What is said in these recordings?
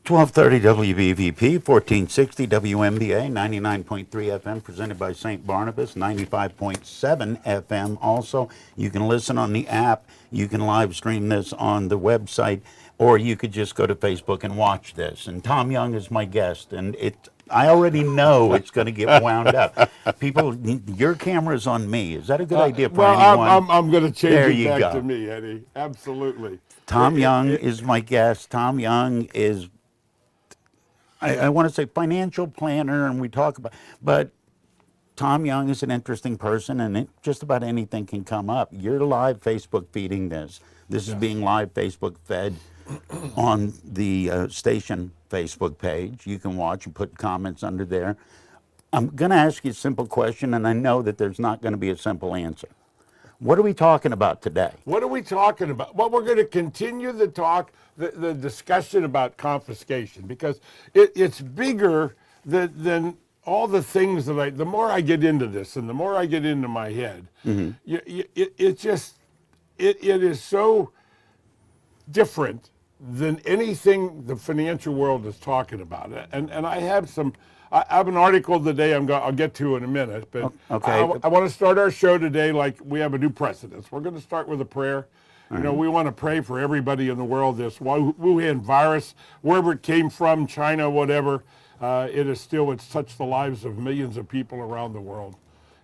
1230 WBVP, 1460 WMBA, 99.3 FM, presented by St. Barnabas, 95.7 FM. Also, you can listen on the app. You can live stream this on the website, or you could just go to Facebook and watch this. And Tom Young is my guest, and I already know it's going to get wound up. People, your camera's on me. Is that a good idea for anyone? I'm going to change There it you back go. to me, Eddie. Absolutely. Tom Young is my guest. Tom Young is, I want to say financial planner, and we talk about, but Tom Young is an interesting person, and just about anything can come up. You're live Facebook feeding this. This is being live Facebook fed on the station Facebook page. You can watch and put comments under there. I'm going to ask you a simple question, and I know that there's not going to be a simple answer. What are we talking about today? What are we talking about? Well, we're going to continue the talk, the discussion about confiscation, because it's bigger than all the things that the more I get into this and the more I get into my head, it is so different than anything the financial world is talking about. And I have I have an article today I'll get to in a minute, but okay. I want to start our show today like we have a new precedence. We're going to start with a prayer. You know, we want to pray for everybody in the world. This Wuhan virus, wherever it came from, China, whatever, it's touched the lives of millions of people around the world.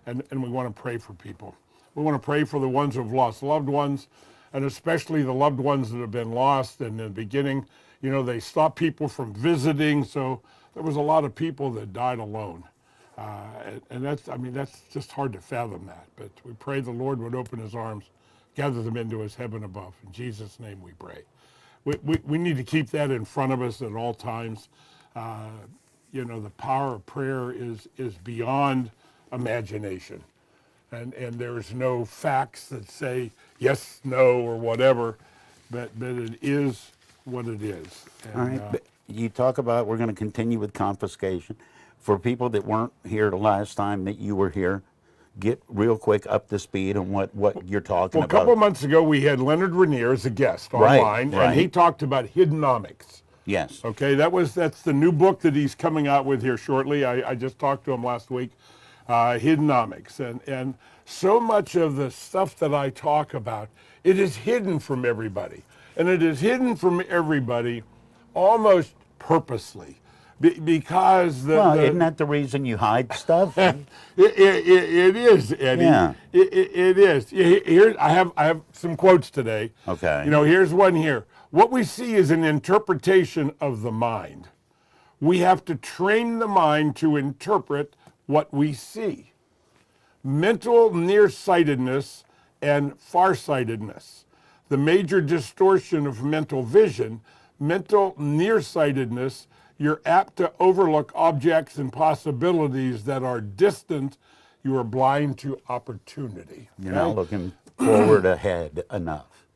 And we want to pray for people. We want to pray for the ones who have lost loved ones, and especially the loved ones that have been lost. And in the beginning, you know, they stopped people from visiting, so there was a lot of people that died alone. And that's just hard to fathom that. But we pray the Lord would open his arms, gather them into his heaven above. In Jesus' name we pray. We need to keep that in front of us at all times. You know, the power of prayer is beyond imagination. And there's no facts that say yes, no, or whatever, but it is what it is. And, all right. You talk about, we're going to continue with confiscation. For people that weren't here the last time that you were here, get real quick up to speed on what you're talking about. Well, a couple of months ago, we had Leonard Rainier as a guest online, right. and he talked about hiddenomics. Yes. Okay, that's the new book that he's coming out with here shortly. I just talked to him last week. Hiddenomics, and so much of the stuff that I talk about, it is hidden from everybody, and it is hidden from everybody almost purposely, because isn't that the reason you hide stuff? it is, Eddie. Yeah. It is. Here I have some quotes today. Okay. You know, here's one here. What we see is an interpretation of the mind. We have to train the mind to interpret what we see. Mental nearsightedness and farsightedness. The major distortion of mental vision, mental nearsightedness, you're apt to overlook objects and possibilities that are distant. You are blind to opportunity. You're not looking forward ahead enough,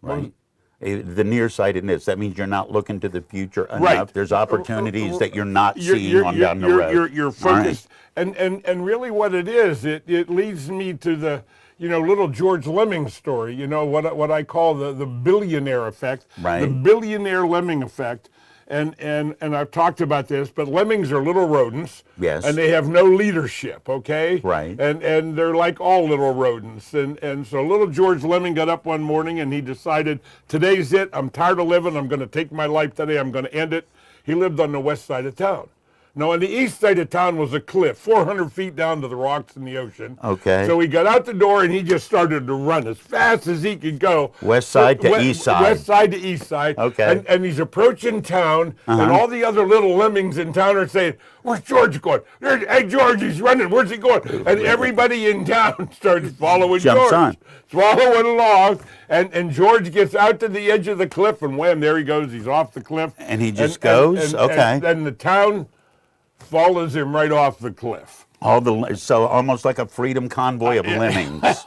right? The nearsightedness, that means you're not looking to the future enough. Right. There's opportunities that you're not seeing on down the road. You're focused. Right. And really what it is, it leads me to the, you know, little George Lemming story, you know, what I call the billionaire effect. Right. The billionaire Lemming effect. And I've talked about this, but lemmings are little rodents. Yes. And they have no leadership, okay? Right. And they're like all little rodents. And so little George Lemming got up one morning and he decided, today's it. I'm tired of living. I'm going to take my life today. I'm going to end it. He lived on the west side of town. Now, on the east side of town was a cliff, 400 feet down to the rocks in the ocean. Okay. So he got out the door and he just started to run as fast as he could go. West side to east side. West side to east side. Okay. And he's approaching town, and all the other little lemmings in town are saying, "Where's George going? Hey, George, he's running. Where's he going?" And everybody in town starts following Jumps George. on. Following along, and George gets out to the edge of the cliff, and wham, there he goes. He's off the cliff. And he just goes? Okay. And the town follows him right off the cliff. So almost like a freedom convoy of lemmings.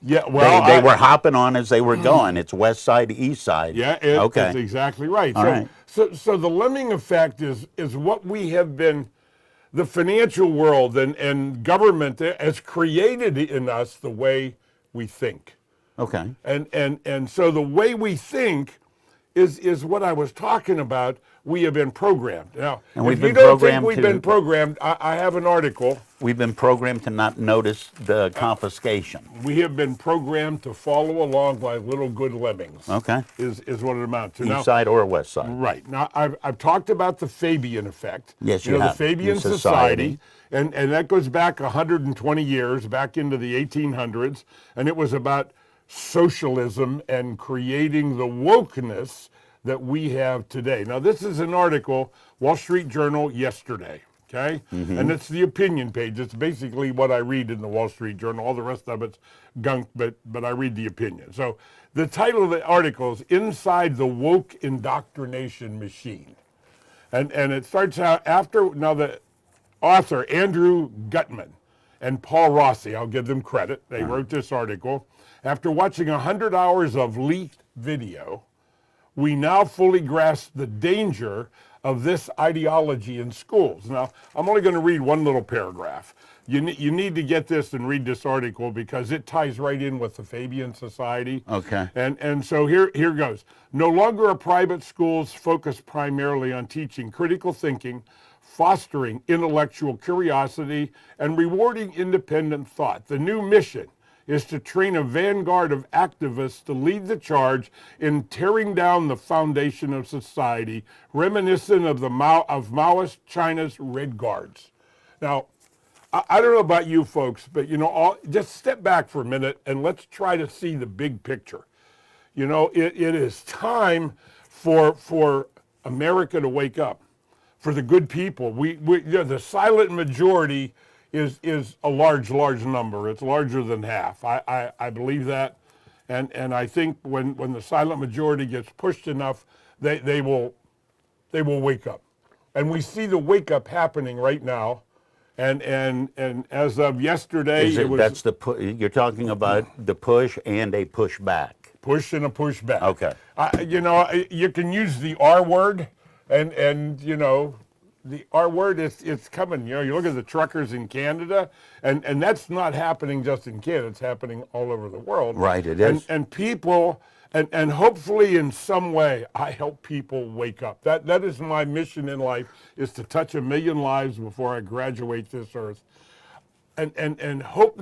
Yeah, well, they were hopping on as they were going. It's west side to east side. Yeah, okay. That's exactly right. All right. So the Lemming effect is what we have been, the financial world and government has created in us the way we think. Okay. And so the way we think is what I was talking about. We have been programmed. Now, And we've if you been don't think programmed we've to- been programmed, I have an article. We've been programmed to not notice the confiscation. We have been programmed to follow along like little good lemmings. Okay. Is what it amounts to. East Now, side or west side. right. Now, I've talked about the Fabian effect. Yes, you you know, have. the Fabian In Society. And that goes back 120 years, back into the 1800s. And it was about socialism and creating the wokeness that we have today. Now, this is an article, Wall Street Journal, yesterday. Okay? And it's the opinion page. It's basically what I read in the Wall Street Journal. All the rest of it's gunk, but I read the opinion. So the title of the article is Inside the Woke Indoctrination Machine. And it starts out after, now the author, Andrew Gutman and Paul Rossi, I'll give them credit, they wrote this article. After watching 100 hours of leaked video, we now fully grasp the danger of this ideology in schools. Now, I'm only going to read one little paragraph. You need to get this and read this article because it ties right in with the Fabian Society. Okay. And so here goes. No longer are private schools focused primarily on teaching critical thinking, fostering intellectual curiosity, and rewarding independent thought. The new mission is to train a vanguard of activists to lead the charge in tearing down the foundation of society, reminiscent of the Maoist China's Red Guards. Now, I don't know about you folks, but just step back for a minute and let's try to see the big picture. It is time for America to wake up, for the good people. The silent majority is a large number. It's larger than half. I believe that, and I think when the silent majority gets pushed enough, they will wake up, and we see the wake up happening right now, and as of yesterday, you're talking about the push and a pushback. Push and a pushback. Okay. You can use the R word, and the R word, it's coming. You look at the truckers in Canada, and that's not happening just in Canada. It's happening all over the world. Right, it is. And people, and hopefully in some way, I help people wake up. That is my mission in life, is to touch 1 million lives before I graduate this earth. And hope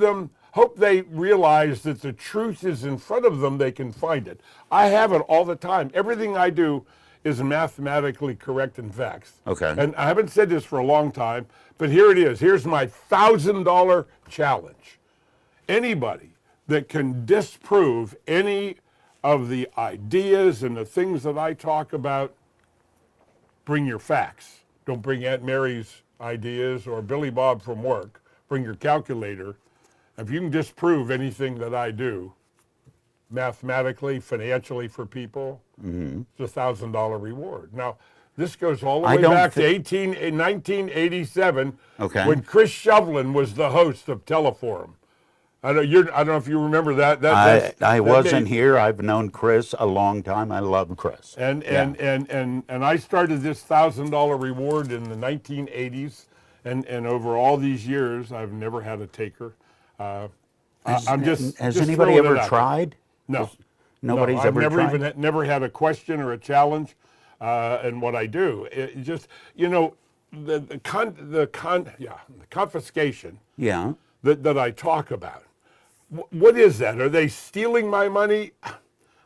they realize that the truth is in front of them, they can find it. I have it all the time. Everything I do is mathematically correct in facts. Okay. And I haven't said this for a long time, but here it is. Here's my $1,000 challenge. Anybody that can disprove any of the ideas and the things that I talk about, bring your facts. Don't bring Aunt Mary's ideas or Billy Bob from work. Bring your calculator. If you can disprove anything that I do, mathematically, financially for people, it's a $1,000 reward. Now, this goes all the way back to 1987, when Chris Shovlin was the host of Teleforum. I don't know if you remember that. I wasn't here. I've known Chris a long time. I love Chris. And I started this $1,000 reward in the 1980s, and over all these years, I've never had a taker. Has just anybody throwing ever it out. tried? No. Nobody's I've ever tried? never had a question or a challenge in what I do. It just, the confiscation Yeah. that I talk about. What is that? Are they stealing my money?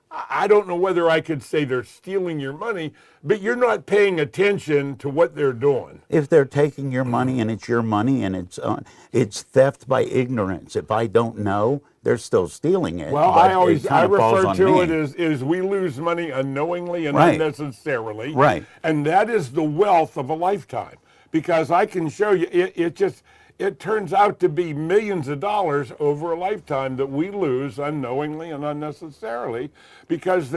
I don't know whether I could say they're stealing your money, but you're not paying attention to what they're doing. If they're taking your money and it's your money and it's theft by ignorance. If I don't know, they're still stealing it. Well, but I refer to me. it as we lose money unknowingly and Right. unnecessarily. Right. And that is the wealth of a lifetime. Because I can show you, it turns out to be millions of dollars over a lifetime that we lose unknowingly and unnecessarily because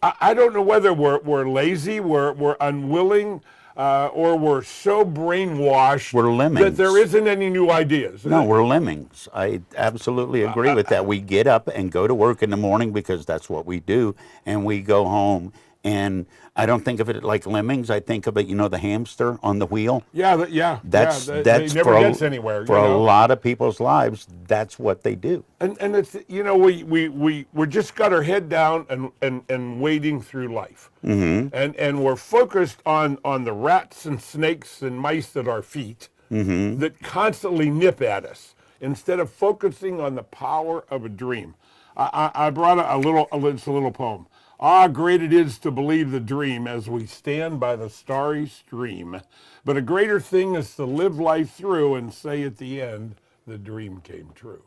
I don't know whether we're lazy, we're unwilling, or we're so brainwashed We're lemmings. that there isn't any new ideas. No, we're lemmings. I absolutely agree with that. We get up and go to work in the morning because that's what we do, and we go home And I don't think of it like lemmings. I think of it, the hamster on the wheel. Yeah, That's they that's never for gets anywhere. For a lot of people's lives. That's what they do. And it's we just got our head down and wading through life, and we're focused on the rats and snakes and mice at our feet that constantly nip at us instead of focusing on the power of a dream. I brought it's a little poem. Ah, great it is to believe the dream as we stand by the starry stream. But a greater thing is to live life through and say at the end, the dream came true.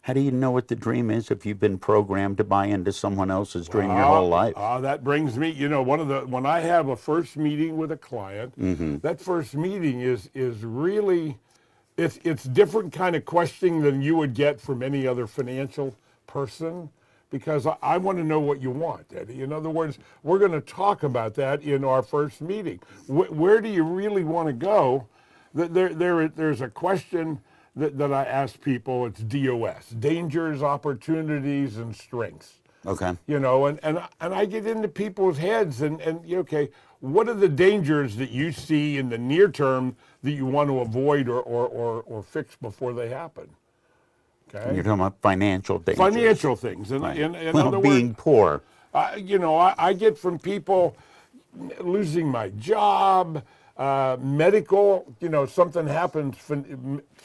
How do you know what the dream is if you've been programmed to buy into someone else's dream your whole life? That brings me, when I have a first meeting with a client, that first meeting is really, it's different kind of questioning than you would get from any other financial person. Because I want to know what you want, Eddie. In other words, we're going to talk about that in our first meeting. Where do you really want to go? There's a question that I ask people. It's DOS: dangers, opportunities, and strengths. Okay. And I get into people's heads and okay, what are the dangers that you see in the near term that you want to avoid or fix before they happen? Okay. You're talking about financial things. Financial things. And Right. in Well, other being words, poor. I get from people losing my job, medical, something happens.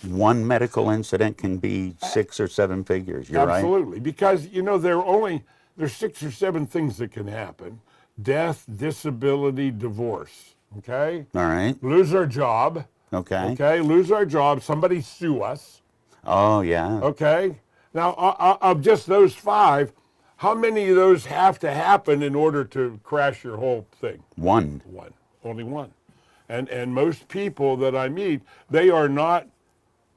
One medical incident can be 6 or 7 figures. You're right. Absolutely. Because, there's 6 or 7 things that can happen. Death, disability, divorce. Okay? All right. Lose our job. Okay. Okay? Lose our job. Somebody sue us. Oh, yeah. Okay. Now, of just those 5, how many of those have to happen in order to crash your whole thing? One. Only one. And most people that I meet, they are not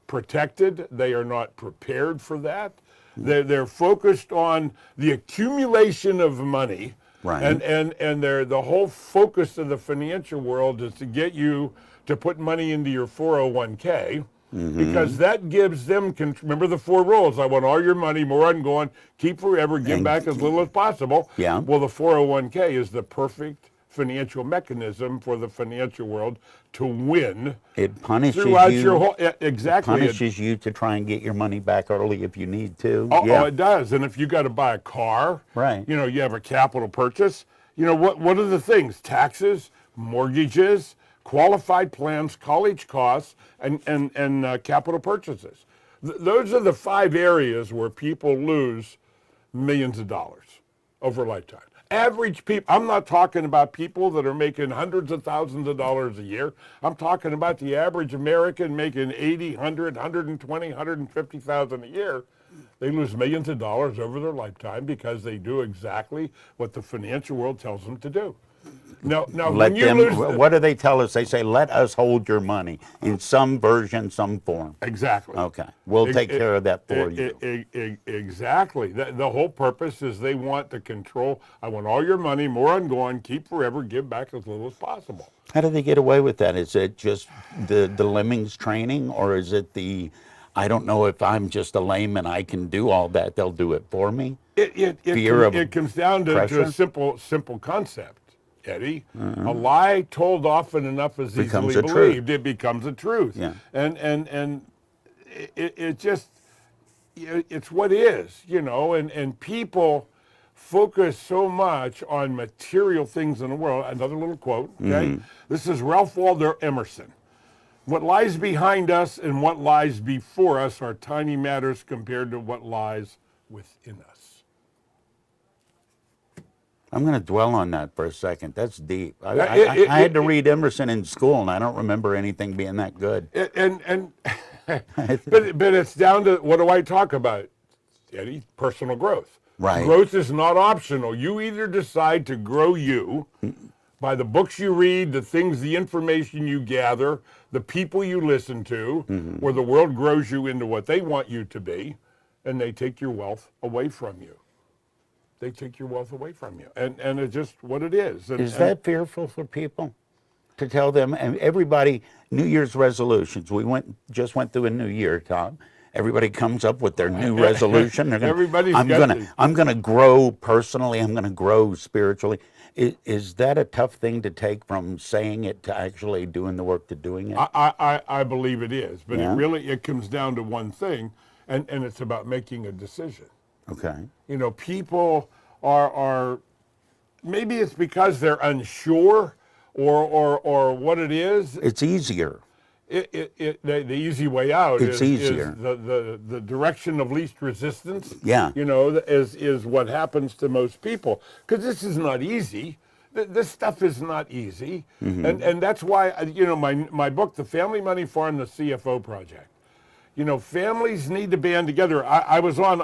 protected. They are not prepared for that. They're focused on the accumulation of money. Right. And the whole focus of the financial world is to get you to put money into your 401k. Because that gives them, remember the 4 rules. I want all your money, more ongoing, keep forever, give back as little as possible. Yeah. Well, the 401k is the perfect financial mechanism for the financial world to win. It punishes throughout you. Your whole, exactly. It punishes you to try and get your money back early if you need to. Oh, it does. And if you got to buy a car, right. You have a capital purchase. What are the things? Taxes, mortgages, qualified plans, college costs, and capital purchases. Those are the 5 areas where people lose millions of dollars over a lifetime. Average people, I'm not talking about people that are making hundreds of thousands of dollars a year. I'm talking about the average American making 80, 100, 120, 150,000 a year. They lose millions of dollars over their lifetime because they do exactly what the financial world tells them to do. Now, Let when you them, lose, what do they tell us? They say, let us hold your money in some version, some form. exactly. Okay. We'll take care of that for you. Exactly. The whole purpose is they want to control. I want all your money, more ongoing, keep forever, give back as little as possible. How do they get away with that? Is it just the lemmings training, or is it I don't know if I'm just a layman, I can do all that, they'll do it for me? It comes down to pressure? a simple concept, Eddie. A lie told often enough is Becomes easily a truth. believed. It becomes a truth. Yeah. And it just, it's what is, and people focus so much on material things in the world. Another little quote, okay? This is Ralph Waldo Emerson. What lies behind us and what lies before us are tiny matters compared to what lies within us. I'm going to dwell on that for a second. That's deep. I had to read Emerson in school, and I don't remember anything being that good. But it's down to, what do I talk about, Eddie? Personal growth. Right. Growth is not optional. You either decide to grow you by the books you read, the information you gather, the people you listen to, where the world grows you into what they want you to be, and they take your wealth away from you. They take your wealth away from you. And it's just what it is. Is that fearful for people? To tell them, and everybody, New Year's resolutions, we just went through a new year, Tom. everybody comes up with their new resolution. They're Everybody's I'm got gonna these. I'm gonna grow personally. I'm gonna grow spiritually. Is that a tough thing to take from saying it to actually doing the work to doing it? I believe it is, but Yeah. it comes down to one thing, and it's about making a decision. Okay. People are maybe it's because they're unsure or what it is. It's easier. The easy way out It's is easier. the direction of least resistance. Yeah. Is what happens to most people, because this is not easy. This stuff is not easy, and that's why my book, The Family Money Farm, the CFO Project. Families need to band together. I was on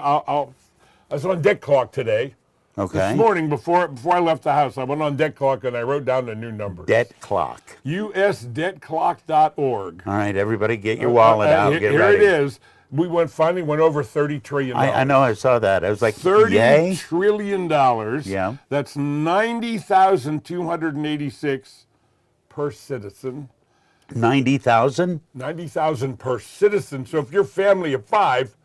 Debt Clock today. Okay. This morning, before I left the house, I went on Debt Clock and I wrote down the new numbers. Debt clock. usdebtclock.org. All right, everybody, get your wallet out. Get Here ready. it is. We finally went over $30 trillion. I know. I saw that. I was like, $30 yay. trillion. Yeah. That's 90,286 per citizen. 90,000. 90,000 per citizen. So if you're a family of 5,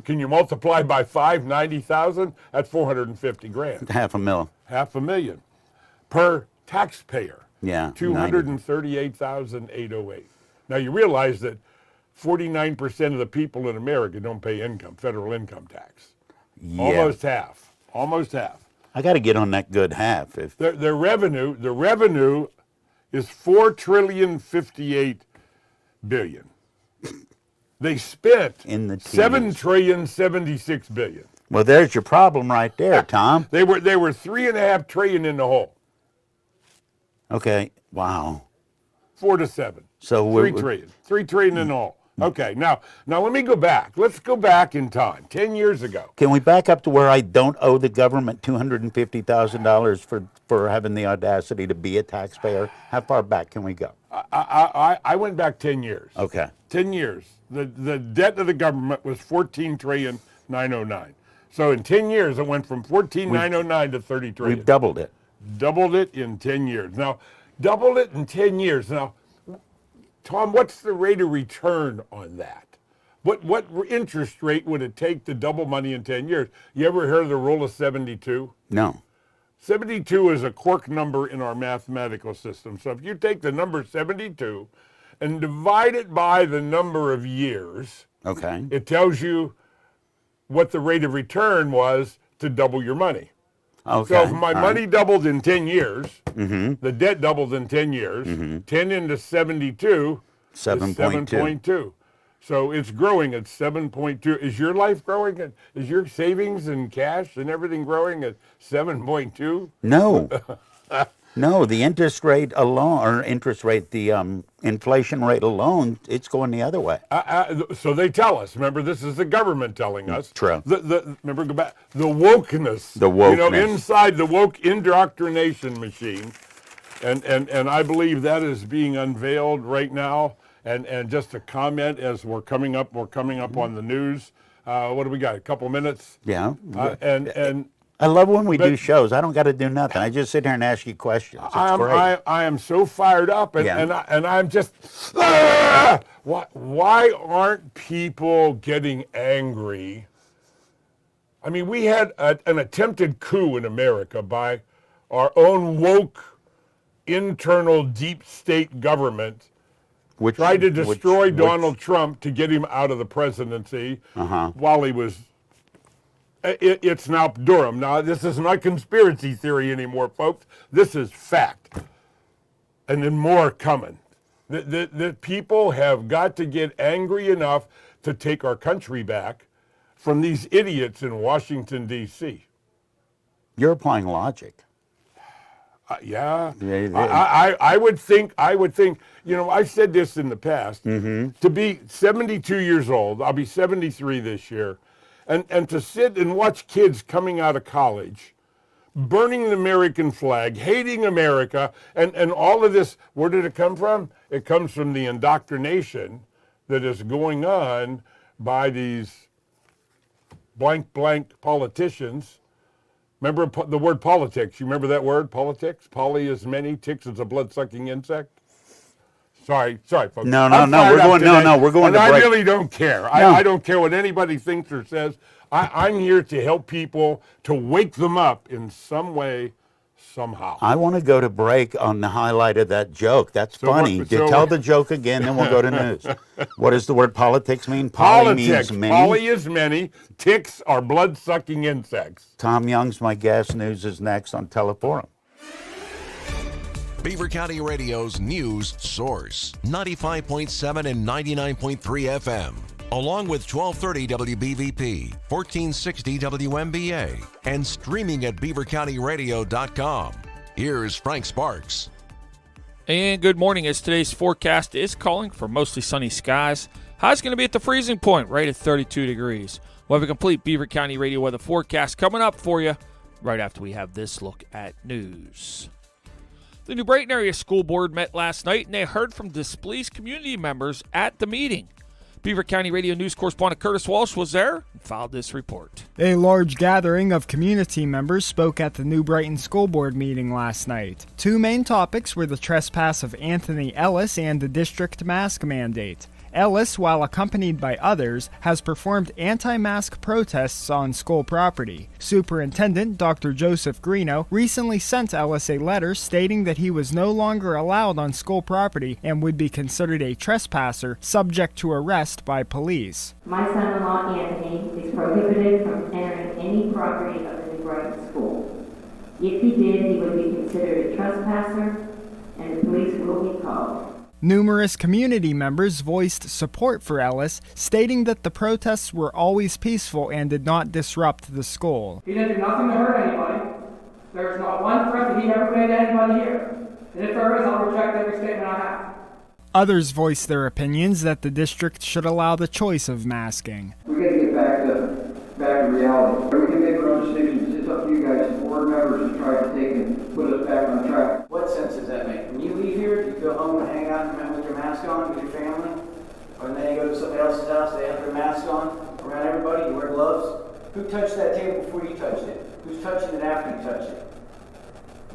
can you multiply by 5, 90,000? That's 450 grand. $500,000. $500,000 per taxpayer. Yeah. 238,808. Now you realize that 49% of the people in America don't pay federal income tax. Yeah. Almost half. I got to get on that good half. If The revenue is $4,058,000,000,000. They spent In the teens. $7,076,000,000,000. well, there's your problem right there, Tom. They were $3.5 trillion in the hole. Okay. Wow. 4 to 7. So $3 trillion. $3 trillion in the hole. Okay, now let me go back. Let's go back in time, 10 years ago. Can we back up to where I don't owe the government $250,000 for having the audacity to be a taxpayer? How far back can we go? I went back 10 years. Okay. 10 years. The debt of the government was $14,909,000,000. So in 10 years, it went from $14,909,000,000 to $30 trillion. We've doubled it. Doubled it in 10 years. Now, doubled it in 10 years. Now, Tom, what's the rate of return on that? What interest rate would it take to double money in 10 years? You ever heard of the rule of 72? No. 72 is a quark number in our mathematical system. So if you take the number 72 and divide it by the number of years, Okay. it tells you what the rate of return was to double your money. Okay. So if my All money right. doubled in 10 years, the debt doubled in 10 years, 10 into 72 is 7.2. 7.2. So it's growing at 7.2. Is your life growing? Is your savings and cash and everything growing at 7.2? No. No, the interest rate alone, the inflation rate alone, it's going the other way. So they tell us. Remember, this is the government telling us. True. Remember, go back. The wokeness. The wokeness. Inside the woke indoctrination machine, and I believe that is being unveiled right now. And just a comment as we're coming up on the news. What do we got? A couple minutes. Yeah. And I love when we do shows. I don't got to do nothing. I just sit here and ask you questions. It's great. I am so fired up, and Yeah. I'm just why aren't people getting angry? I mean, we had an attempted coup in America by our own woke internal deep state government. Which Tried to destroy which- Donald Trump to get him out of the presidency while he was. It's now Durham. Now, this is not conspiracy theory anymore, folks. This is fact. And then more coming. The people have got to get angry enough to take our country back from these idiots in Washington, D.C. You're applying logic. Yeah. Yeah, I would think, I've said this in the past, to be 72 years old, I'll be 73 this year, and to sit and watch kids coming out of college, burning the American flag, hating America, and all of this, where did it come from? It comes from the indoctrination that is going on by these blank politicians. Remember the word politics? You remember that word, politics? Poly is many, ticks is a blood-sucking insect. Sorry, folks. No, I'm no, fired we're up going. No, today, no, we're going and to I break. really don't care. No. I don't care what anybody thinks or says. I'm here to help people, to wake them up in some way, somehow. I want to go to break on the highlight of that joke. That's funny. Tell the joke again, then we'll go to news. What does the word politics mean? Politics. Means many. Poly is many. Ticks are blood-sucking insects. Tom Young's My Gas. News is next on Teleforum. Beaver County Radio's news source, 95.7 and 99.3 FM, along with 1230 WBVP, 1460 WMBA, and streaming at beavercountyradio.com. Here's Frank Sparks. And good morning, as today's forecast is calling for mostly sunny skies. High's going to be at the freezing point, right at 32 degrees. We'll have a complete Beaver County Radio weather forecast coming up for you right after we have this look at news. The New Brighton Area School Board met last night, and they heard from displeased community members at the meeting. Beaver County Radio News correspondent Curtis Walsh was there and filed this report. A large gathering of community members spoke at the New Brighton School Board meeting last night. Two main topics were the trespass of Anthony Ellis and the district mask mandate. Ellis, while accompanied by others, has performed anti-mask protests on school property. Superintendent Dr. Joseph Greeno recently sent Ellis a letter stating that he was no longer allowed on school property and would be considered a trespasser, subject to arrest by police. My son-in-law, Anthony, is prohibited from entering any property of the New Brighton School. If he did, he would be considered a trespasser, and the police will be called. Numerous community members voiced support for Ellis, stating that the protests were always peaceful and did not disrupt the school. He didn't do nothing to hurt anybody. There is not one threat that he ever made to anybody here. And if there is, I'll reject every statement I have. Others voiced their opinions that the district should allow the choice of masking. We got to get back to reality. We can make our own decisions. It's up to you guys, board members, to try to take and put us back on track. What sense does that make? When you leave here, do you go home and hang out with your mask on with your family? Or then you go to somebody else's house, they have their mask on around everybody, you wear gloves? Who touched that table before you touched it? Who's touching it after you touched it?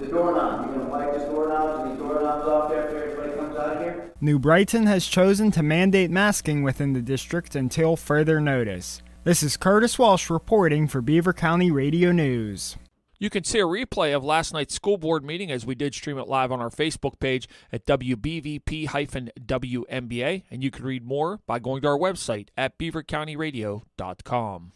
The doorknob. You're going to wipe this doorknobs and these doorknobs off after everybody comes out of here? New Brighton has chosen to mandate masking within the district until further notice. This is Curtis Walsh reporting for Beaver County Radio News. You can see a replay of last night's school board meeting as we did stream it live on our Facebook page at WBVP-WMBA, and you can read more by going to our website at beavercountyradio.com.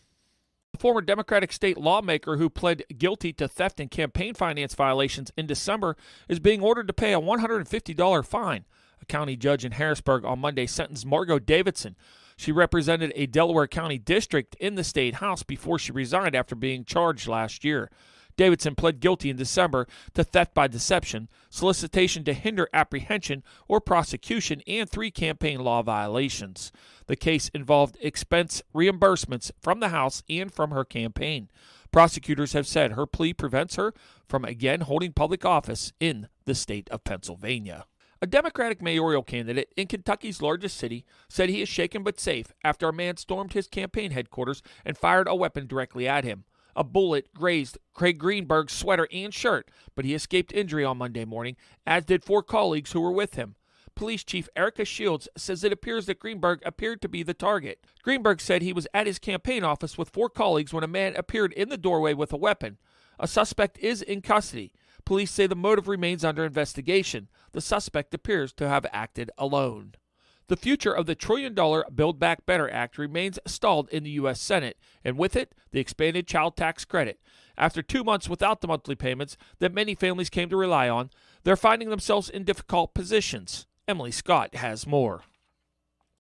The former Democratic state lawmaker who pled guilty to theft and campaign finance violations in December is being ordered to pay a $150 fine. A county judge in Harrisburg on Monday sentenced Margot Davidson. She represented a Delaware County district in the state house before she resigned after being charged last year. Davidson pled guilty in December to theft by deception, solicitation to hinder apprehension or prosecution, and 3 campaign law violations. The case involved expense reimbursements from the House and from her campaign. Prosecutors have said her plea prevents her from again holding public office in the state of Pennsylvania. A Democratic mayoral candidate in Kentucky's largest city said he is shaken but safe after a man stormed his campaign headquarters and fired a weapon directly at him. A bullet grazed Craig Greenberg's sweater and shirt, but he escaped injury on Monday morning, as did 4 colleagues who were with him. Police Chief Erica Shields says it appears that Greenberg appeared to be the target. Greenberg said he was at his campaign office with 4 colleagues when a man appeared in the doorway with a weapon. A suspect is in custody. Police say the motive remains under investigation. The suspect appears to have acted alone. The future of the $1 trillion Build Back Better Act remains stalled in the U.S. Senate, and with it, the expanded child tax credit. After 2 months without the monthly payments that many families came to rely on, they're finding themselves in difficult positions. Emily Scott has more.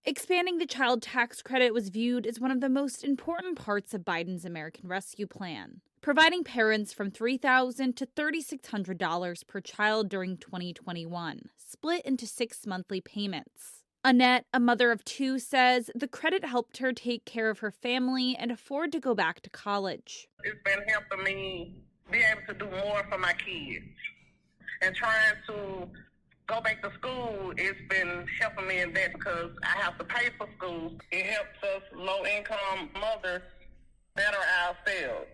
Expanding the child tax credit was viewed as one of the most important parts of Biden's American Rescue Plan, providing parents from $3,000 to $3,600 per child during 2021, split into 6 monthly payments. Annette, a mother of 2, says the credit helped her take care of her family and afford to go back to college. It's been helping me be able to do more for my kids. And trying to go back to school, it's been helping me in that because I have to pay for school. It helps us low-income mothers better ourselves.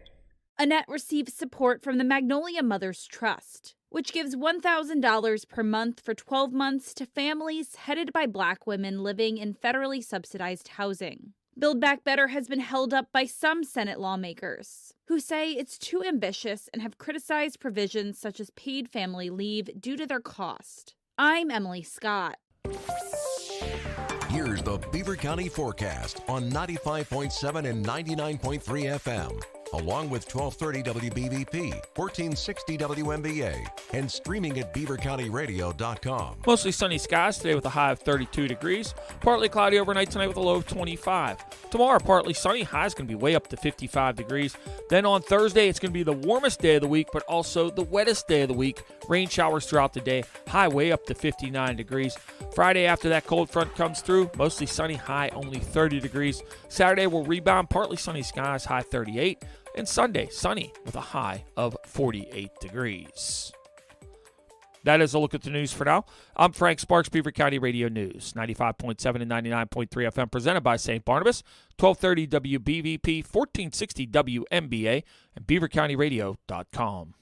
Annette receives support from the Magnolia Mothers Trust, which gives $1,000 per month for 12 months to families headed by Black women living in federally subsidized housing. Build Back Better has been held up by some Senate lawmakers, who say it's too ambitious and have criticized provisions such as paid family leave due to their cost. I'm Emily Scott. Here's the Beaver County forecast on 95.7 and 99.3 FM, along with 1230 WBVP, 1460 WMBA, and streaming at beavercountyradio.com. Mostly sunny skies today with a high of 32 degrees. Partly cloudy overnight tonight with a low of 25. Tomorrow, partly sunny. High is going to be way up to 55 degrees. Then on Thursday, it's going to be the warmest day of the week, but also the wettest day of the week. Rain showers throughout the day. High way up to 59 degrees. Friday, after that cold front comes through, mostly sunny. High only 30 degrees. Saturday will rebound. Partly sunny skies. High 38. And Sunday, sunny with a high of 48 degrees. That is a look at the news for now. I'm Frank Sparks, Beaver County Radio News, 95.7 and 99.3 FM, presented by St. Barnabas, 1230 WBVP, 1460 WMBA, and beavercountyradio.com.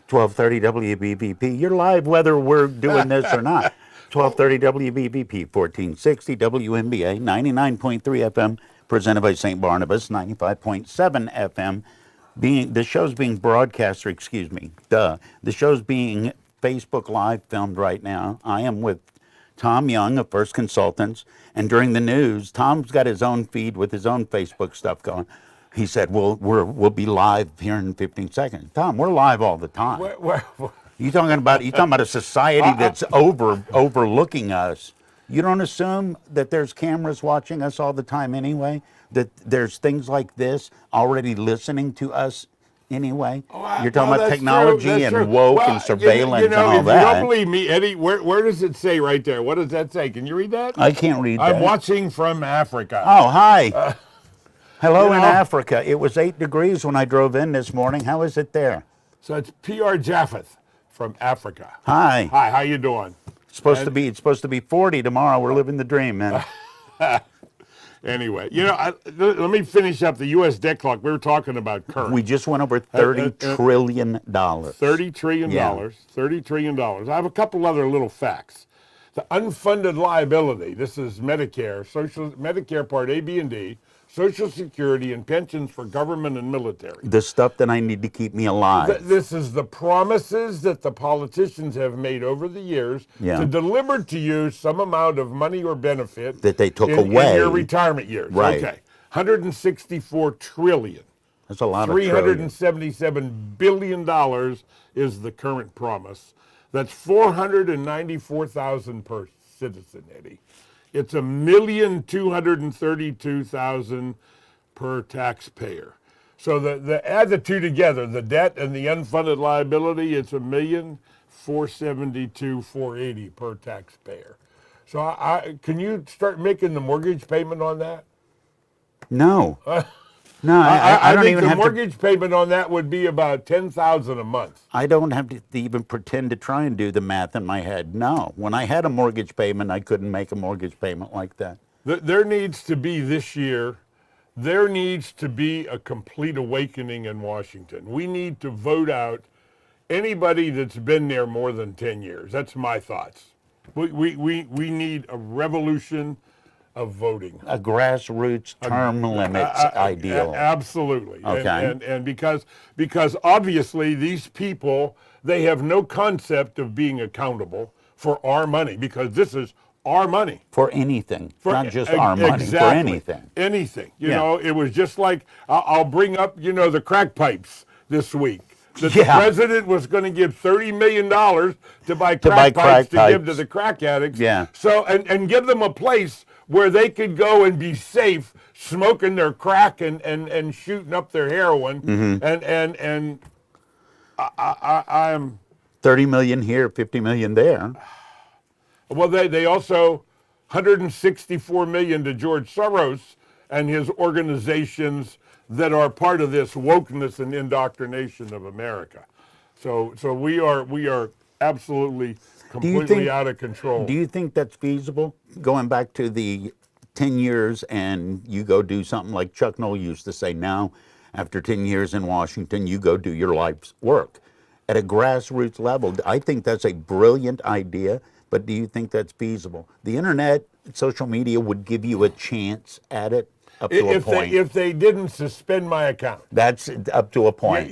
1230 WBVP. You're live whether we're doing this or not. 1230 WBVP, 1460 WMBA, 99.3 FM, presented by St. Barnabas, 95.7 FM. The show's being broadcast, the show's being Facebook Live filmed right now. I am with Tom Young of First Consultants, and during the news, Tom's got his own feed with his own Facebook stuff going. He said, we'll be live here in 15 seconds. Tom, we're live all the time. You talking about a society that's overlooking us. You don't assume that there's cameras watching us all the time anyway? That there's things like this already listening to us anyway? You're talking about technology and woke and surveillance and all that. If you don't believe me, Eddie, where does it say right there? What does that say? Can you read that? I can't read that. I'm watching from Africa. Oh, hi. Hello in Africa. It was 8 degrees when I drove in this morning. How is it there? So it's P.R. Japheth from Africa. Hi. Hi, how you doing? It's supposed to be 40 tomorrow. We're living the dream, man. Anyway, let me finish up the U.S. debt clock. We were talking about current. We just went over $30 trillion. $30 trillion. Yeah. $30 trillion. I have a couple other little facts. The unfunded liability, this is Medicare, Medicare Part A, B, and D, Social Security, and pensions for government and military. The stuff that I need to keep me alive. This is the promises that the politicians have made over the years to deliver to you some amount of money or benefit that they took away in your retirement years. Right. Okay. $164 trillion. That's a lot of $377 billion is the current promise. That's $494,000 per citizen, Eddie. It's $1,232,000 per taxpayer. So add the two together, the debt and the unfunded liability, it's $1,472,480 per taxpayer. So can you start making the mortgage payment on that? No. No, I don't think even the have mortgage payment on that would be about $10,000 a month. I don't have to even pretend to try and do the math in my head. No, when I had a mortgage payment, I couldn't make a mortgage payment like that. There needs to be this year, there needs to be a complete awakening in Washington. We need to vote out anybody that's been there more than 10 years. That's my thoughts. We need a revolution of voting. A grassroots term limits ideal. Absolutely. Okay. And because obviously these people, they have no concept of being accountable for our money, because this is our money. For anything, not just our money, for anything. Anything. You know, it was just like, I'll bring up, the crack pipes this week. The president was going to give $30 million to buy crack pipes to give to the crack addicts. Yeah. So, and give them a place where they could go and be safe, smoking their crack and shooting up their heroin. Mm-hmm. And I'm... 30 million here, 50 million there. Well, they also, $164 million to George Soros and his organizations that are part of this wokeness and indoctrination of America. So we are absolutely completely out of control. Do you think that's feasible? Going back to the 10 years and you go do something like Chuck Noll used to say, now After 10 years in Washington, you go do your life's work. At a grassroots level, I think that's a brilliant idea, but do you think that's feasible? The internet, social media would give you a chance at it up to a point. If they didn't suspend my account. That's up to a point.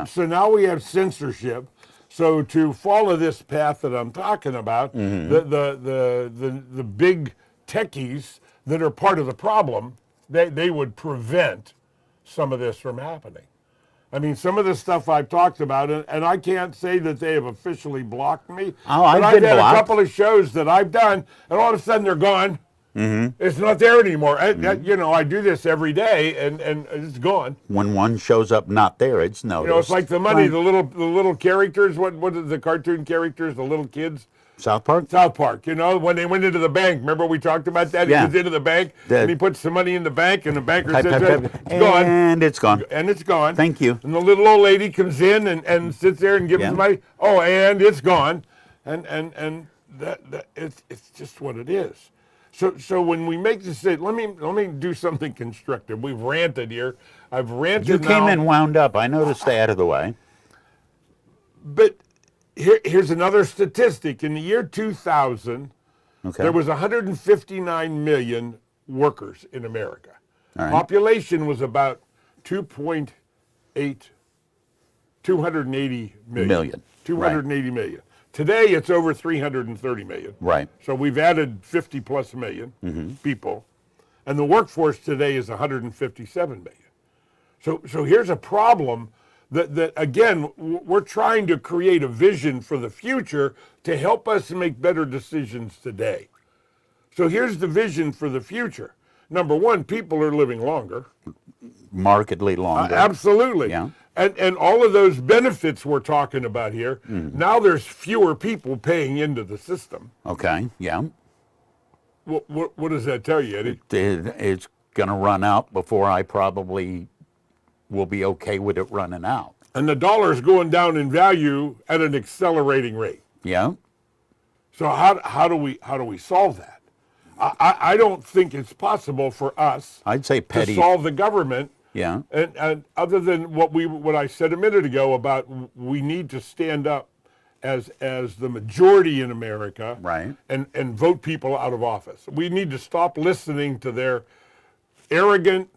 So now we have censorship. So to follow this path that I'm talking about, the big techies that are part of the problem, they would prevent some of this from happening. I mean, some of the stuff I've talked about, and I can't say that they have officially blocked me. Oh, but I've been had blocked. a couple of shows that I've done, and all of a sudden they're gone. It's not there anymore. I do this every day, and it's gone. When one shows up not there, it's noticed. It's like the money, the little characters. What are the cartoon characters? The little kids. South Park? South Park. When they went into the bank, remember we talked about that? Yeah. He goes into the bank, and he puts the money in the bank, and the banker says, it's gone. And it's gone. And it's gone. Thank you. And the little old lady comes in and sits there and gives the money. Oh, and it's gone. And that it's just what it is. So when we make this, let me do something constructive. We've ranted here. I've ranted. You came in wound up. I noticed that out of the way. But here's another statistic. In the year 2000, there was 159 million workers in America. All right. Population was about 280 million. 280 million. Today, it's over 330 million. Right. So we've added 50 plus million people. And the workforce today is 157 million. So here's a problem that again, we're trying to create a vision for the future to help us make better decisions today. So here's the vision for the future. Number one, people are living longer. Markedly longer. Absolutely. Yeah. And all of those benefits we're talking about here, now there's fewer people paying into the system. Okay, yeah. What does that tell you, Eddie? It's going to run out before I probably will be okay with it running out. And the dollar's going down in value at an accelerating rate. Yeah. So how do we solve that? I don't think it's possible for us I'd say petty. to solve the government. Yeah. And other than what I said a minute ago about we need to stand up as the majority in America, right, and vote people out of office. We need to stop listening to their arrogant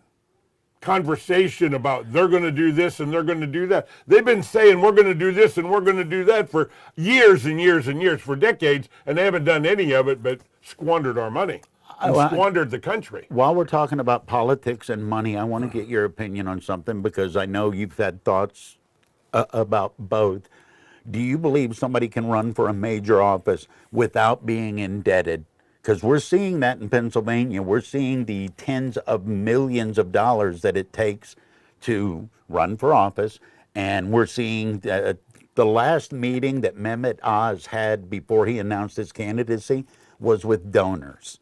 conversation about they're going to do this and they're going to do that. They've been saying we're going to do this and we're going to do that for years and years and years, for decades, and they haven't done any of it but squandered our money. Squandered the country. While we're talking about politics and money, I want to get your opinion on something because I know you've had thoughts about both. Do you believe somebody can run for a major office without being indebted? Because we're seeing that in Pennsylvania. We're seeing the tens of millions of dollars that it takes to run for office. And we're seeing the last meeting that Mehmet Oz had before he announced his candidacy was with donors.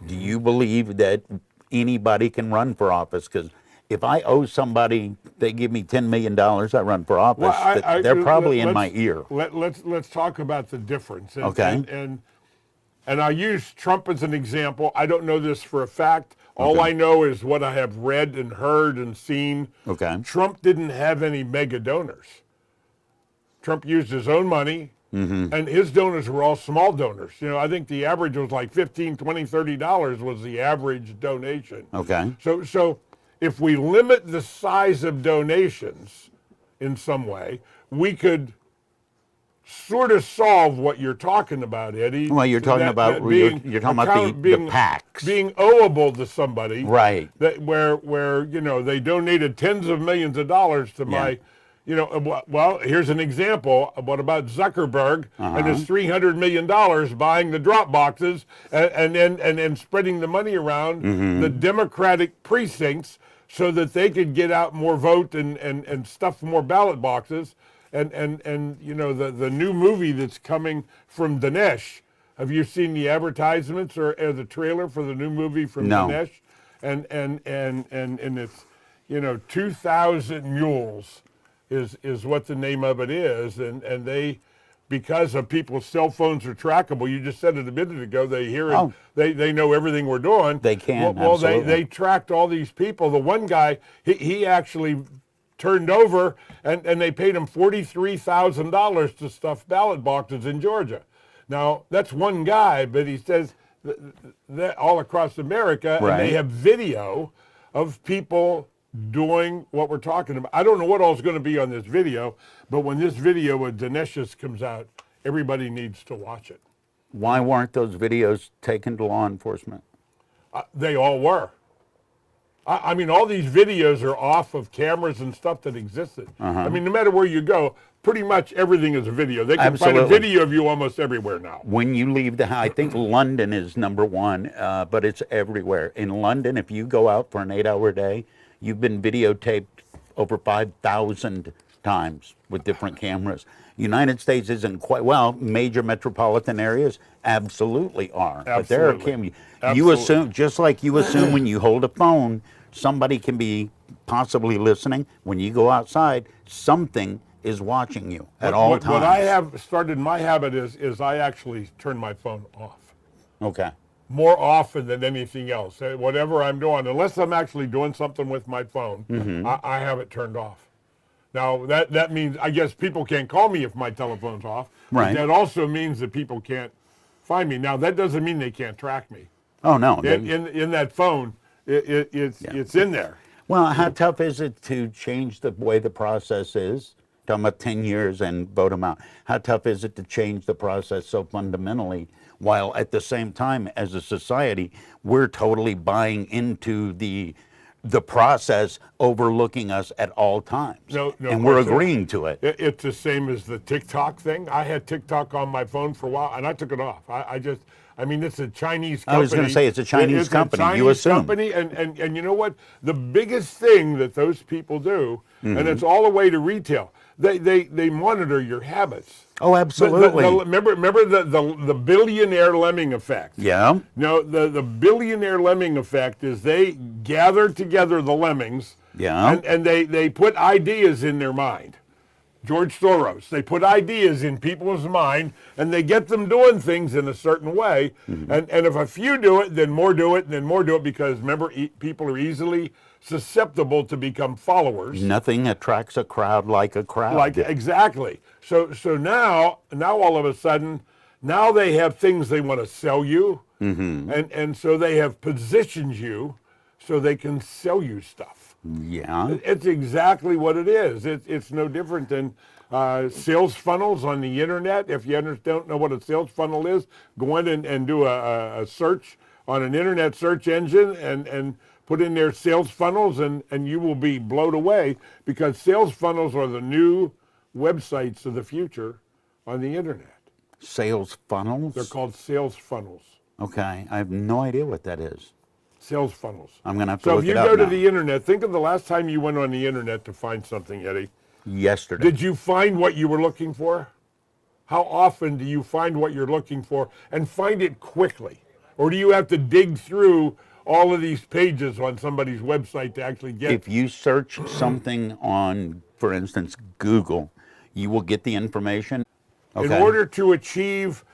Do you believe that anybody can run for office? Because if I owe somebody, they give me $10 million, I run for office, they're probably in my ear. Let's talk about the difference. Okay. And I use Trump as an example. I don't know this for a fact. All I know is what I have read and heard and seen. Okay. Trump didn't have any mega donors. Trump used his own money. And his donors were all small donors. I think the average was like $15, $20, $30 was the average donation. Okay. So if we limit the size of donations in some way, we could sort of solve what you're talking about, Eddie. Well, you're talking about you're talking about the PACs being owable to somebody, right? That where they donated tens of millions of dollars to my. Well, here's an example. What about Zuckerberg and his $300 million buying the drop boxes and then spreading the money around the Democratic precincts so that they could get out more vote and stuff more ballot boxes and the new movie that's coming from Dinesh. Have you seen the advertisements or the trailer for the new movie from Dinesh? And it's 2,000 Mules. Is what the name of it is, and they because of people's cell phones are trackable. You just said it a minute ago. They hear it. Oh. They know everything we're doing. They can, Well, absolutely. they tracked all these people. The one guy, he actually turned over, and they paid him $43,000 to stuff ballot boxes in Georgia. Now, that's one guy, but he says that all across America, Right. and they have video of people doing what we're talking about. I don't know what all is going to be on this video, but when this video with Dinesh's comes out, everybody needs to watch it. Why weren't those videos taken to law enforcement? They all were. I mean, all these videos are off of cameras and stuff that existed. I mean, no matter where you go, pretty much everything is a video. They can find a Absolutely. video of you almost everywhere now. When you leave the house, I think London is number one, but it's everywhere. In London, if you go out for an 8-hour day, you've been videotaped over 5,000 times with different cameras. United States isn't quite, well, major metropolitan areas absolutely are. But there are Absolutely. cameras. You assume, just like you assume when you hold a phone, somebody can be possibly listening. When you go outside, something is watching you at all times. What I have started, my habit is I actually turn my phone off. Okay. More often than anything else. Whatever I'm doing, unless I'm actually doing something with my phone, I have it turned off. Now, that means, I guess people can't call me if my telephone's off. Right. But that also means that people can't find me. Now, that doesn't mean they can't track me. Oh, no. In that phone, it's in there. Well, how tough is it to change the way the process is? Talking about 10 years and vote them out. How tough is it to change the process so fundamentally, while at the same time, as a society, we're totally buying into the process, overlooking us at all times, No and we're question. agreeing to it. It's the same as the TikTok thing. I had TikTok on my phone for a while, and I took it off. I mean, it's a Chinese company. I was going to say it's a Chinese company. It's a You Chinese assume. company, and you know what? The biggest thing that those people do, and it's all the way to retail, they monitor your habits. Oh, absolutely. Remember the Billionaire Lemming Effect? Yeah. No, the Billionaire Lemming Effect is they gather together the lemmings, Yeah. and they put ideas in their mind. George Soros, they put ideas in people's mind, and they get them doing things in a certain way. And if a few do it, then more do it, and then more do it, because remember, people are easily susceptible to become followers. Nothing attracts a crowd like a crowd. Exactly. So now all of a sudden, now they have things they want to sell you, and so they have positioned you so they can sell you stuff. Yeah. It's exactly what it is. It's no different than sales funnels on the internet. If you don't know what a sales funnel is, go in and do a search on an internet search engine and put in their sales funnels, and you will be blown away, because sales funnels are the new websites of the future on the internet. Sales funnels? They're called sales funnels. Okay. I have no idea what that is. Sales funnels. I'm going to have to So look if you it up go to now. the internet, think of the last time you went on the internet to find something, Eddie. Yesterday. Did you find what you were looking for? How often do you find what you're looking for and find it quickly? Or do you have to dig through all of these pages on somebody's website to actually get If you search something on, for instance, Google, you will get the information. in order to achieve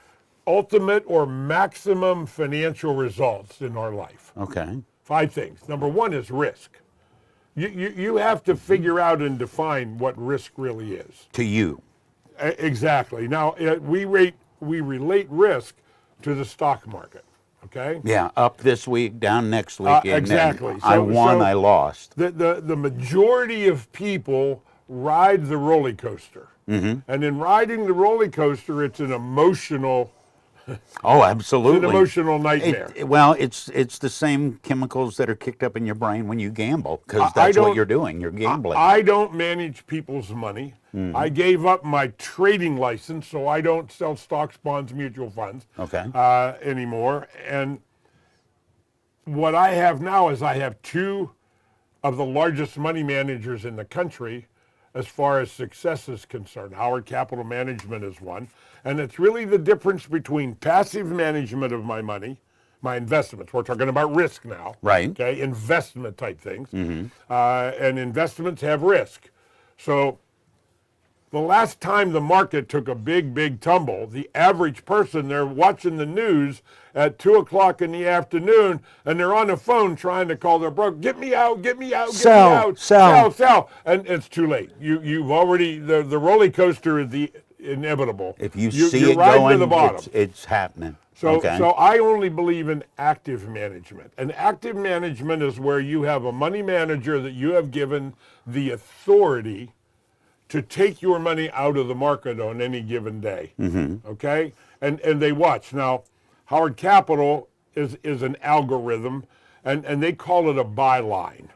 ultimate or maximum financial results in our life? Okay. 5 things. Number 1 is risk. You have to figure out and define what risk really is. To you. Exactly. Now, we relate risk to the stock market, okay? Yeah, up this week, down next week. and exactly. I won, I lost. The majority of people ride the roller coaster. And in riding the roller coaster, it's an emotional Oh, absolutely. It's an emotional nightmare. It's the same chemicals that are kicked up in your brain when you gamble, because that's what you're doing. You're gambling. I don't manage people's money. I gave up my trading license, so I don't sell stocks, bonds, mutual funds anymore. And what I have now is I have 2 of the largest money managers in the country as far as success is concerned. Howard Capital Management is one. And it's really the difference between passive management of my money, my investments. We're talking about risk now. Right. Okay, investment type things. And investments have risk. So The last time the market took a big tumble, the average person, they're watching the news at 2 o'clock in the afternoon, and they're on the phone trying to call their broker, get me out, get me out, get me out, sell. And it's too late. You've already, the roller coaster is the inevitable. If you see it riding going, to the bottom. it's happening. So, okay. so I only believe in active management. And active management is where you have a money manager that you have given the authority to take your money out of the market on any given day. Okay? And they watch. Now, Howard Capital is an algorithm, and they call it a byline.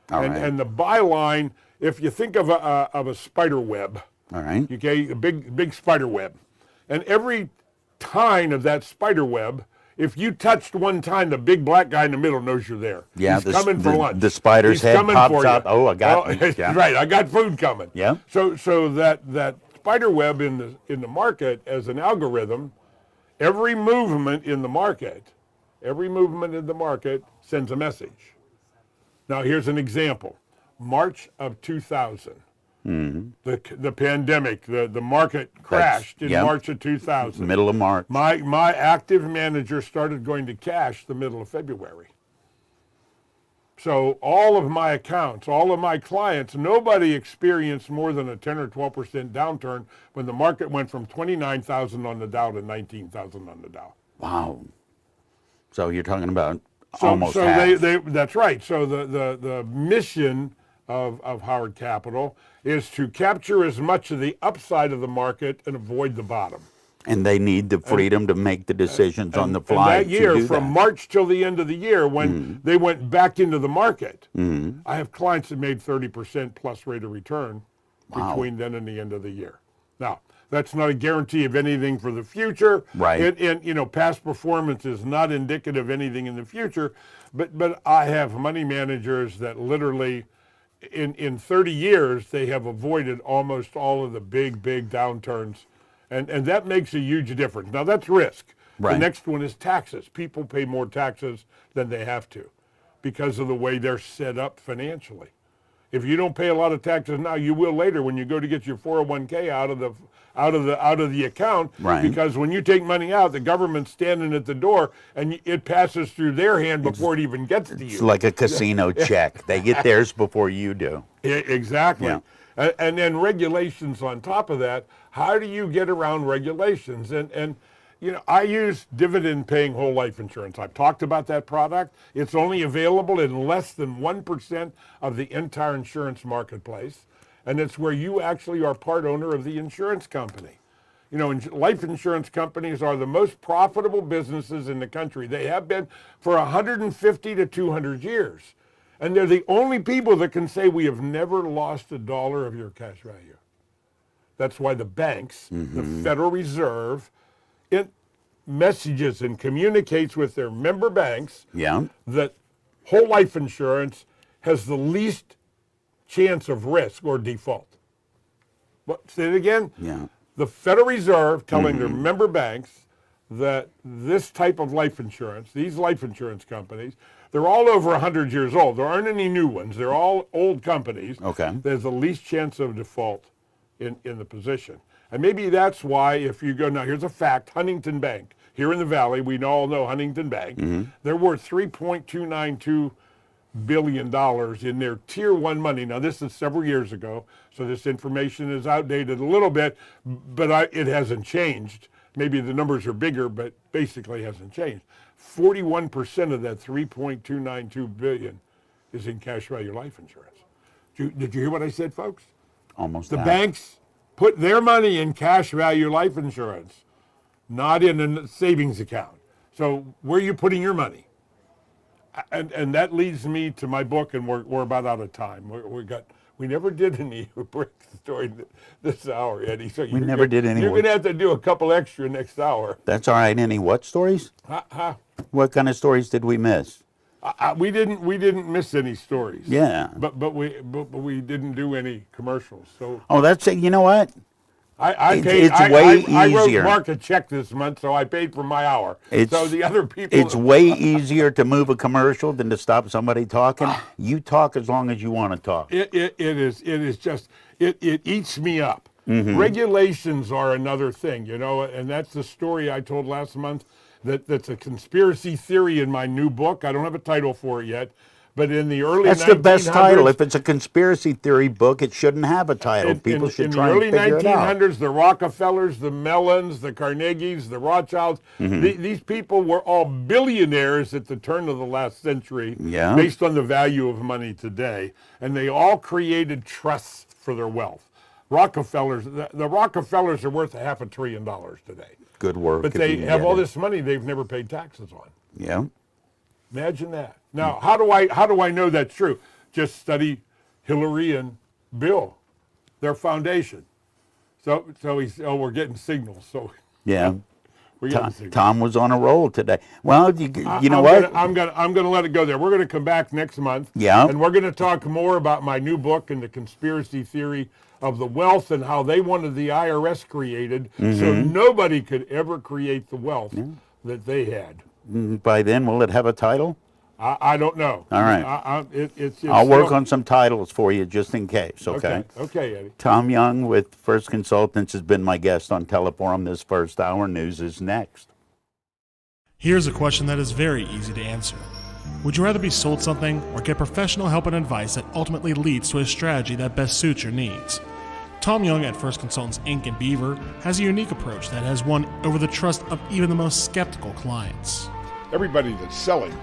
And the byline, if you think of a spider web, all right, okay, a big spider web, and every tine of that spider web, if you touched one tine, the big black guy in the middle knows you're there. Yeah, he's coming for lunch. The spider's he's head pops up. Oh, I got yeah. Right, I got food coming. Yeah. So that spider web in the market as an algorithm, every movement in the market sends a message. Now here's an example. March of 2000. The pandemic, the market crashed in March of 2000. Middle of March. My active manager started going to cash the middle of February. So all of my accounts, all of my clients, nobody experienced more than a 10 or 12% downturn when the market went from 29,000 on the Dow to 19,000 on the Dow. Wow. So you're talking about almost so half. that's right. So the mission of Howard Capital is to capture as much of the upside of the market and avoid the bottom. And they need the freedom to make the decisions on the fly. And that year, to do from that. March till the end of the year, when they went back into the market, I have clients that made 30% plus rate of return between then and the end of the year. Now, that's not a guarantee of anything for the future. Right. And past performance is not indicative of anything in the future. But I have money managers that literally, in 30 years, they have avoided almost all of the big downturns. And that makes a huge difference. Now, that's risk. Right. The next one is taxes. People pay more taxes than they have to because of the way they're set up financially. If you don't pay a lot of taxes now, you will later when you go to get your 401k out of the account. Right. Because when you take money out, the government's standing at the door and it passes through their hand before it even gets to you. It's like a casino check. They get theirs before you do. Exactly. Yeah. And then regulations on top of that. How do you get around regulations? And I use dividend-paying whole life insurance. I've talked about that product. It's only available in less than 1% of the entire insurance marketplace, and it's where you actually are part owner of the insurance company. Life insurance companies are the most profitable businesses in the country. They have been for 150 to 200 years, and they're the only people that can say we have never lost a dollar of your cash value. That's why the banks, the Federal Reserve, it messages and communicates with their member banks that whole life insurance has the least chance of risk or default. Say it again? Yeah. The Federal Reserve telling their member banks that this type of life insurance, these life insurance companies, they're all over 100 years old. There aren't any new ones. They're all old companies. Okay. There's the least chance of default in the position. And maybe that's why if you go, now here's a fact, Huntington Bank, here in the Valley, we all know Huntington Bank, they're worth $3.292 billion in their Tier 1 money. Now this is several years ago, so this information is outdated a little bit, but it hasn't changed. Maybe the numbers are bigger, but basically hasn't changed. 41% of that $3.292 billion is in cash value life insurance. Did you hear what I said, folks? Almost The half. banks put their money in cash value life insurance, not in a savings account. So where are you putting your money? And that leads me to my book, and we're about out of time. We never did any break story this hour, Eddie. So We never did any. You're going to have to do a couple extra next hour. That's all right. Any what stories? What kind of stories did we miss? We didn't miss any stories. Yeah. But we didn't do any commercials. So. Oh, that's it. You know what? I wrote Mark a check this month, so I paid for my hour. So the other people. It's way easier to move a commercial than to stop somebody talking. You talk as long as you want to talk. It is just it eats me up. Regulations are another thing, you know, and that's the story I told last month. That's a conspiracy theory in my new book. I don't have a title for it yet, but in the early 1900s... That's the best title. If it's a conspiracy theory book, it shouldn't have a title. People should try and figure it out. In the early 1900s, the Rockefellers, the Mellons, the Carnegies, the Rothschilds, these people were all billionaires at the turn of the last century based on the value of money today, and they all created trusts for their wealth. Rockefellers, the Rockefellers are worth $500 billion today. Good work. But they have all this money they've never paid taxes on. Yeah. Imagine that. Now, how do I know that's true? Just study Hillary and Bill, their foundation. So we're getting signals. So yeah. We're getting signals. Tom was on a roll today. Well, you know what? I'm gonna let it go there. We're gonna come back next month. Yeah. And we're gonna talk more about my new book and the conspiracy theory of the wealth and how they wanted the IRS created so nobody could ever create the wealth that they had. By then, will it have a title? I don't know. All right. I'll work on some titles for you just in case, okay? Okay, Eddie. Tom Young with First Consultants has been my guest on Teleforum this first hour. News is next. Here's a question that is very easy to answer. Would you rather be sold something or get professional help and advice that ultimately leads to a strategy that best suits your needs? Tom Young at First Consultants Inc. in Beaver has a unique approach that has won over the trust of even the most skeptical clients. Everybody that's selling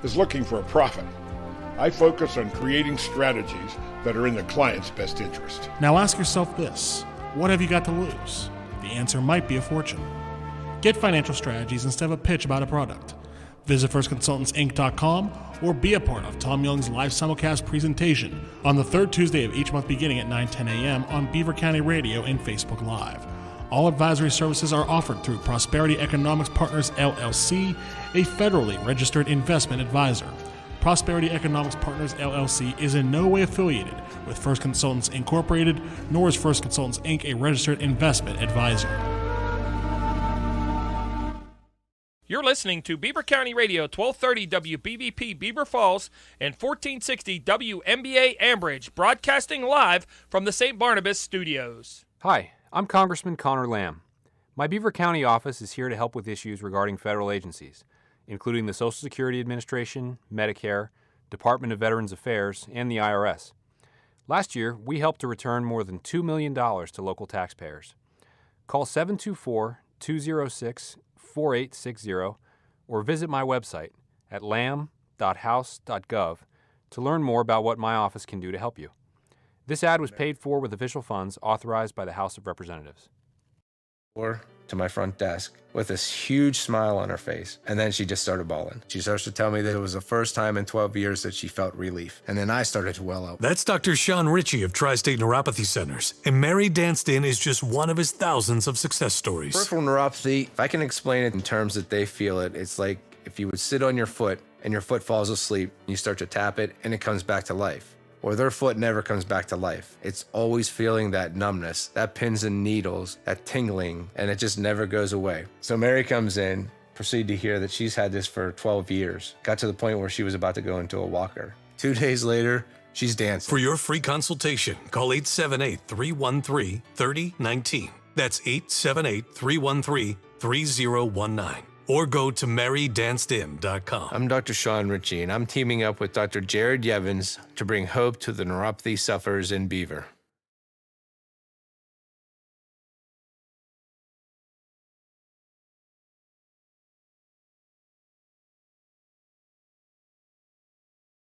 is looking for a profit. I focus on creating strategies that are in the client's best interest. Now ask yourself this, what have you got to lose? The answer might be a fortune. Get financial strategies instead of a pitch about a product. Visit firstconsultantsinc.com or be a part of Tom Young's live simulcast presentation on the third Tuesday of each month beginning at 9:10 a.m. on Beaver County Radio and Facebook Live. All advisory services are offered through Prosperity Economics Partners, LLC, a federally registered investment advisor. Prosperity Economics Partners, LLC is in no way affiliated with First Consultants Incorporated, nor is First Consultants Inc. a registered investment advisor. You're listening to Beaver County Radio, 1230 WBVP Beaver Falls and 1460 WMBA Ambridge, broadcasting live from the St. Barnabas studios. Hi, I'm Congressman Connor Lamb. My Beaver County office is here to help with issues regarding federal agencies, including the Social Security Administration, Medicare, Department of Veterans Affairs, and the IRS. Last year, we helped to return more than $2 million to local taxpayers. Call 724-206-4860 or visit my website at lamb.house.gov to learn more about what my office can do to help you. This ad was paid for with official funds authorized by the House of Representatives. Or to my front desk with this huge smile on her face, and then she just started bawling. She starts to tell me that it was the first time in 12 years that she felt relief, and then I started to well up. That's Dr. Sean Ritchie of Tri-State Neuropathy Centers, and Mary Danston is just one of his thousands of success stories. Peripheral neuropathy, if I can explain it in terms that they feel it, it's like if you would sit on your foot and your foot falls asleep, and you start to tap it and it comes back to life. Or their foot never comes back to life. It's always feeling that numbness, that pins and needles, that tingling, and it just never goes away. So Mary comes in, proceed to hear that she's had this for 12 years. Got to the point where she was about to go into a walker. 2 days later, she's dancing. For your free consultation, call 878-313-3019. That's 878-313-3019. Or go to marydancedin.com. I'm Dr. Sean Ritchie, and I'm teaming up with Dr. Jared Yevans to bring hope to the neuropathy sufferers in Beaver.